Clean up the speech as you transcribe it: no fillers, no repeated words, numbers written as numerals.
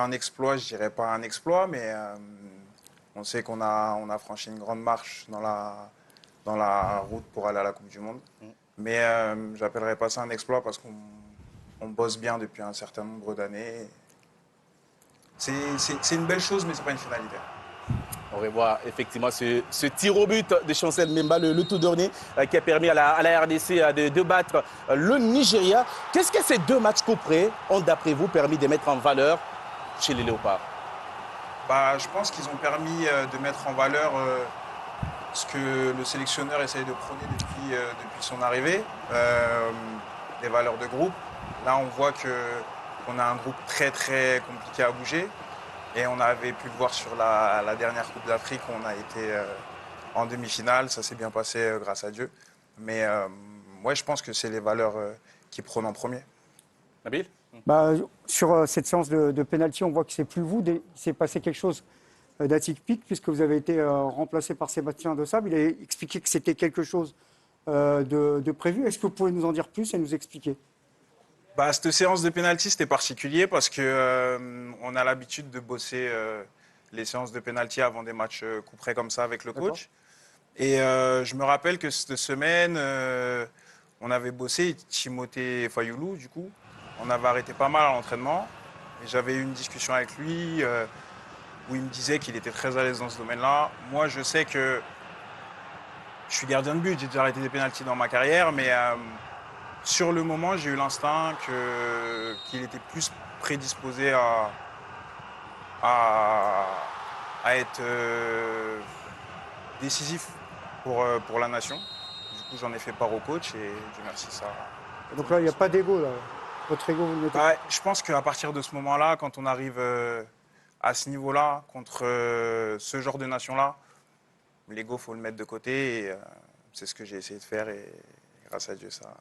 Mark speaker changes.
Speaker 1: un exploit, je dirais pas un exploit, mais on sait on a franchi une grande marche dans la route pour aller à la Coupe du Monde. Mais j'appellerais pas ça un exploit parce qu'on bosse bien depuis un certain nombre d'années. C'est une belle chose, mais c'est pas une finalité.
Speaker 2: On revoit effectivement ce tir au but de Chancel Mbemba, le tout dernier, qui a permis à la RDC de battre le Nigeria. Qu'est-ce que ces deux matchs couperés ont, d'après vous, permis de mettre en valeur chez les Léopards?
Speaker 1: Bah, je pense qu'ils ont permis de mettre en valeur ce que le sélectionneur essaye de prôner depuis son arrivée, des valeurs de groupe. Là, on voit qu'on a un groupe très très compliqué à bouger. Et on avait pu le voir sur la dernière Coupe d'Afrique, on a été en demi-finale, ça s'est bien passé grâce à Dieu. Mais ouais, je pense que c'est les valeurs qui prônent en premier.
Speaker 2: Nabil?
Speaker 3: Bah, sur cette séance de pénalty, on voit que c'est plus vous. Il s'est passé quelque chose d'atypique puisque vous avez été remplacé par Sébastien De Sabre. Il a expliqué que c'était quelque chose de prévu. Est-ce que vous pouvez nous en dire plus et nous expliquer?
Speaker 1: Bah, cette séance de pénalty, c'était particulier parce que on a l'habitude de bosser les séances de pénalty avant des matchs couperets comme ça avec le coach. Et je me rappelle que cette semaine, on avait bossé Timothée Fayoulou, du coup. On avait arrêté pas mal à l'entraînement. Et j'avais eu une discussion avec lui où il me disait qu'il était très à l'aise dans ce domaine-là. Moi, je sais que je suis gardien de but, j'ai déjà arrêté des pénaltys dans ma carrière, mais sur le moment, j'ai eu l'instinct qu'il était plus prédisposé à, à être décisif pour la nation. Du coup, j'en ai fait part au coach et Dieu merci, ça.
Speaker 3: Donc là, il n'y a pas d'ego. Votre ego, vous le mettez.
Speaker 1: Bah, je pense qu'à partir de ce moment-là, quand on arrive à ce niveau-là, contre ce genre de nation-là, l'ego, il faut le mettre de côté. Et c'est ce que j'ai essayé de faire et grâce à Dieu, ça.